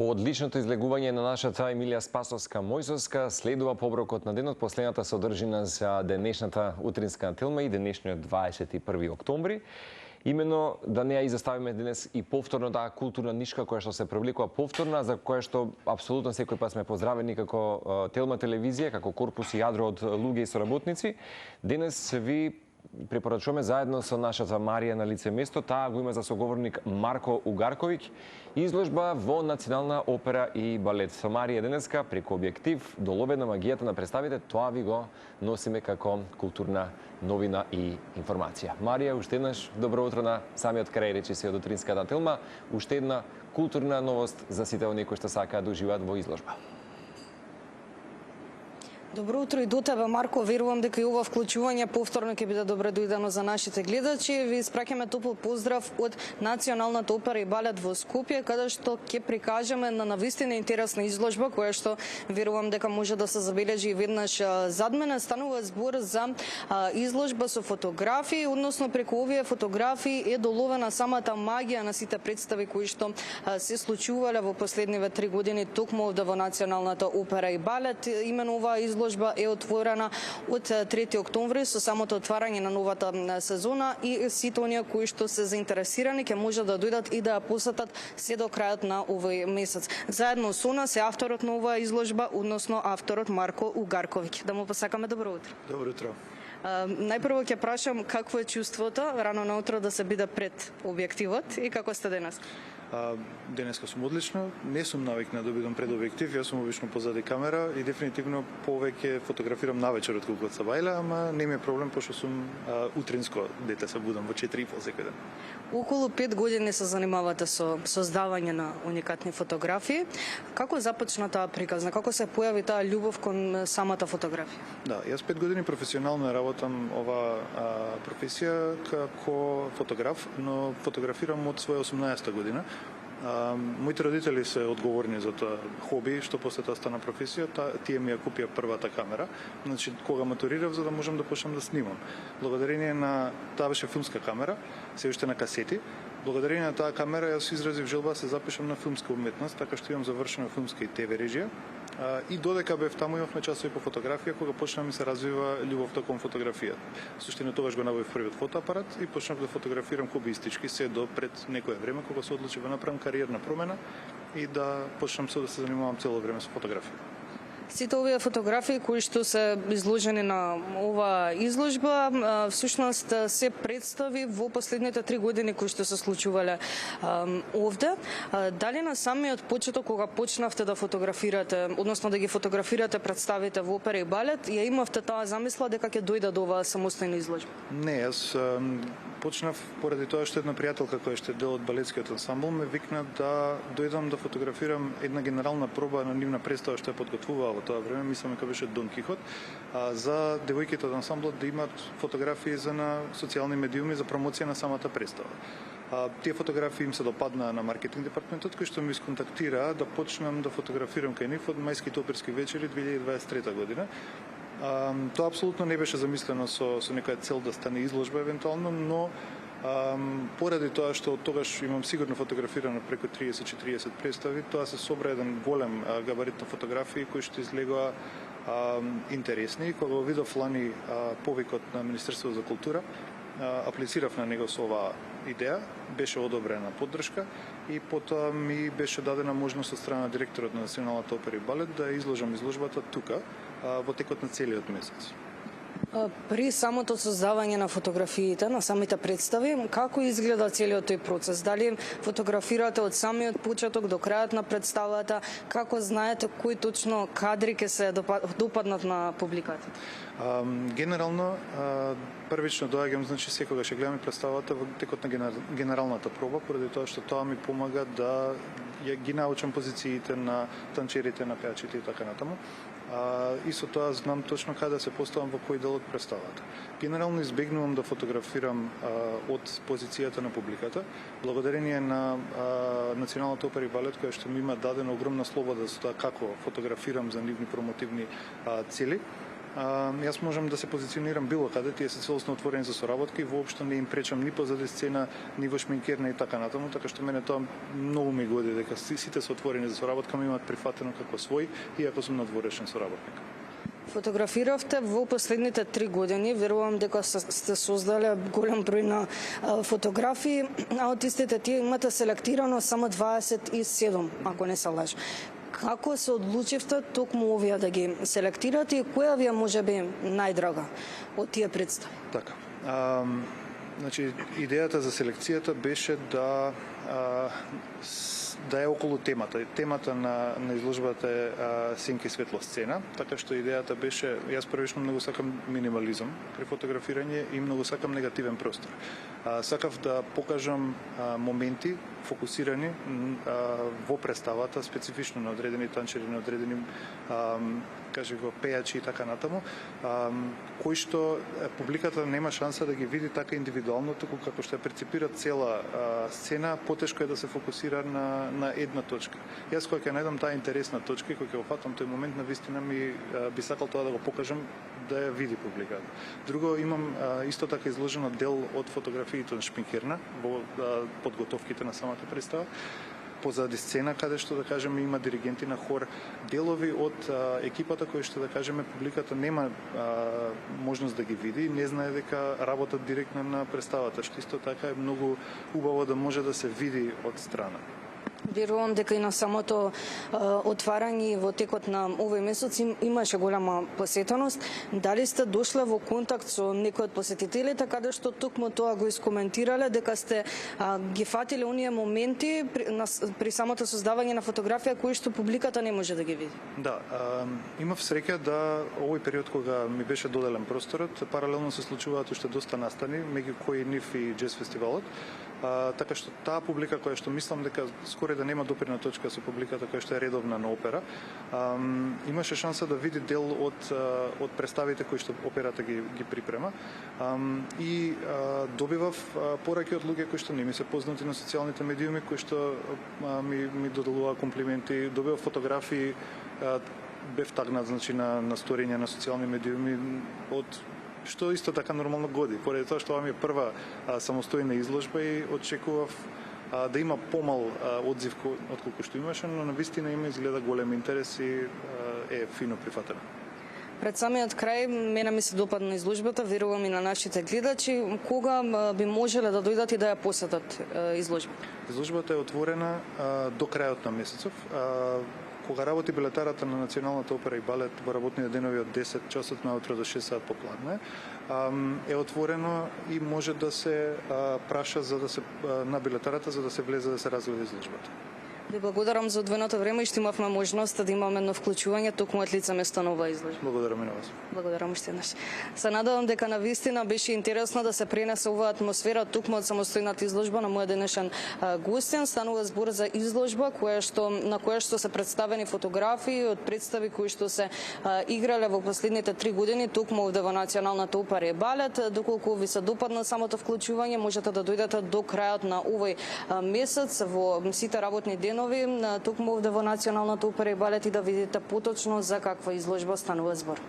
По одличното излегување на нашата Емилија Спасовска Мојсовска следува поброкот на денот, последната содржина за денешната утринска ателма и денешниот 21 октомври. Именно да не ја изоставиме денес и повторно таа културна нишка која што се привлекува повторна, за која што апсолутно секој пат сме поздравени како Телма телевизија, како корпус и јадро од луѓе и соработници. Денес ви препорачуваме заедно со нашата Марија на лице место, таа го има за соговорник Марко Угарковиќ, изложба во Национална опера и балет. Со Марија денеска преку објектив долове на магијата на представите, тоа ви го носиме како културна новина и информација. Марија, уште еднаш добро утро на самиот крај речиси од утринската телма, уште една културна новост за сите оние кои што сакаат да уживаат во изложба. Добро утро и до тебе, Марко. Верувам дека и ова вклучување повторно ќе биде добре дојдено за нашите гледачи. Ви испраќаме топл поздрав од Националната опера и балет во Скопје, каде што ќе прикажеме на навистина интересна изложба, која што верувам дека може да се забележи и веднаш зад мене. Станува збор за изложба со фотографии, односно преку овие фотографии е доловена самата магија на сите представи кои што се случувале во последниве 3 години токму овде во Националната опера и балет. Имено оваа изложба е отворена од 3 октомври со самото отварање на новата сезона и сите оние кои што се заинтересирани ќе може да дојдат и да ја посетат се до крајот на овој месец. Заедно со нас е авторот на оваа изложба, односно авторот Марко Угарковиќ. Да му посакаме добро утро. Добро утро. Најпрво ќе прашам какво е чувството рано наутро да се биде пред објективот и како сте денес? Денеска сум одлично, не сум навикнат да бидам пред објектив, јас сум обично позади камера и дефинитивно повеќе фотографирам навечер отколку од сабајле, ама не ми е проблем пошто сум утринско дете, се будам во 4:30 секој ден. Околу 5 години се занимавате со создавање на уникатни фотографии. Како започна таа приказна? Како се појави таа љубов кон самата фотографија? Да, јас 5 години професионално работам ова професија како фотограф, но фотографирам од своја 18-та година. Моите родители се одговорни за тоа хоби, што после тоа стана професија, тие ми ја купија првата камера. Значи, кога матурирав, за да можам да почнам да снимам. Благодарение на таа беше филмска камера, се уште на касети. Благодарение на таа камера јас изразив желба да се запишам на филмска уметност, така што имам завршена филмска и ТВ режија. И додека бев таму имавме часови по фотографија, кога почна ми се развива љубовта кон фотографија. Суштина тогаш го набавив првиот фотоапарат и почнав да фотографирам хобиистички се до пред некое време кога се одлучив да направам кариерна промена и да почнам да се занимавам цело време со фотографија. Сите овие фотографии кои што се изложени на ова изложба, всушност се представи во последните 3 години кои што се случувале овде. Дали на самиот почеток кога почнавте да фотографирате, односно да ги фотографирате представите во опера и балет, ја имавте таа замисла дека ќе дојде до оваа самостојна изложба? Не, јас почнав поради тоа што една пријателка која што е дел од балетскиот ансамбл ме викна да дојдам да фотографирам една генерална проба на нивна представа што ја подготвуваа во тоа време, мислам дека беше Дон Кихот, за девојките од ансамблот да имат фотографии за на социјални медиуми за промоција на самата представа. Тие фотографии им се допаднаа на маркетинг департаментот кој што ми исконтактира да почнам да фотографирам кај нив од мајските оперски вечери 2023 година. Тоа апсолутно не беше замислено со некоја цел да стане изложба евентуално, но поради тоа што од тогаш имам сигурно фотографирано преку 30-40 представи, тоа се собра еден голем габарит на фотографии кои што излегоа интересни. Кога го видов лани повикот на Министерството за култура, аплицирав на него со оваа идеја, беше одобрена поддршка и потоа ми беше дадена можност од страна на директорот на Националната опера и балет да изложам изложбата тука во текот на целиот месец. При самото создавање на фотографиите, на самите представи, како изгледа целиот тој процес? Дали фотографирате од самиот почеток до крајот на представата? Како знаете кои точно кадри ќе се допаднат на публиката? Генерално, првично доаѓам, значи секогаш ќе гледам представата во текот на генералната проба, поради тоа што тоа ми помага да ги научам позициите на танчерите, на пеачите и така натаму. И со тоа знам точно каде се поставам во кој дел од представата. Генерално избегнувам да фотографирам од позицијата на публиката. Благодарение на Националната опера и балет, која што ми има дадена огромна слобода за тоа како фотографирам за нивни промотивни цели, Јас можам да се позиционирам било каде, тие се целосно отворени за соработки и воопшто не им пречам ни позади сцена, ни во шминкерна и така натаму, така што мене тоа многу ми годи дека сите се отворени за соработка, ме имаат прифатено како свој, иако сум надворешен соработник. Фотографиравте во последните 3 години, верувам дека сте создале голем број на фотографии, а од истите тие имате селектирано само 27, ако не се лажам. Како се одлучивте токму овие да ги селектирате и која ви е можеби најдрага од тие представи? Така. Значи, идејата за селекцијата беше да е околу темата. Темата на изложбата е сенка и светла сцена, така што идејата беше, јас првично многу сакам минимализам при фотографирање и многу сакам негативен простор. Сакав да покажам моменти фокусирани во представата, специфично на одредени танчери, на одредени кажево пејачи и така натаму, кои што публиката нема шанса да ги види така индивидуално, туку како што ја перцепира цела сцена, потешко е да се фокусира на една точка. Јас кога ќе најдам таа интересна точка и кога ќе опфатам тој момент, навистина би сакал тоа да го покажам, да ја види публиката. Друго, имам исто така изложено дел од фотографиите на шпинкерна во подготовките на самата представа, позади сцена каде што да кажеме има диригенти на хор, делови од екипата кои што да кажеме публиката нема можност да ги види, не знае дека работат директно на представата, што исто така е многу убаво да може да се види од страна. Верувам дека и на самото отварање во текот на овој месец имаше голема посетеност. Дали сте дошле во контакт со некои од посетителите каде што токму тоа го искоментирале дека сте ги фатиле оние моменти при самото создавање на фотографија кои што публиката не може да ги види? Да, имав среќа да овој период кога ми беше доделен просторот, паралелно се случуваат уште доста настани, меѓу кои нив и джез фестивалот. Така што таа публика која што мислам дека скоро да нема допирна точка со публиката која што е редовна на опера, имаше шанса да види дел од представите кои што операта ги припрема и добивав пораки од луѓе кои што не ми се познати на социјалните медиуми, кои што ми доделуваа комплименти, добивав фотографии, бев тагнат значи на сториња на социјални медиуми од што исто така нормално годи, поради тоа што ова ми е прва самостојна изложба и очекував да има помал одзив отколку што имаше, но навистина има изгледа голем интерес и е фино прифатена. Пред самиот крај, мене ми се допадна изложбата, верувам и на нашите гледачи, кога би можеле да дојдат и да ја посетат изложбата? Изложбата е отворена до крајот на месецов. Кога работи билетарата на Националната опера и балет во работните денови од 10 часот наутро до 6 сат попладне, е отворено и може да се праша на билетарата за да се влезе да се разгледа изложбата. Ви благодарам за одвоеното време и што имавме можност да имаме едно вклучување токму од лице место на оваа изложба. Благодарам и на вас. Благодарам уште еднаш. Се надевам дека навистина беше интересно да се пренесе оваа атмосфера токму од самостојната изложба на мојот денешен гостин. Станува збор за изложба на која што се представени фотографии од представи кои што се играле во последните 3 години токму овде во Националната опера и балет. Доколку ви се допадна самото вклучување, можете да дојдете до крајот на овој месец во сите работни денови токму овде во Националната опера и балет и да видите поточно за каква изложба станува збор.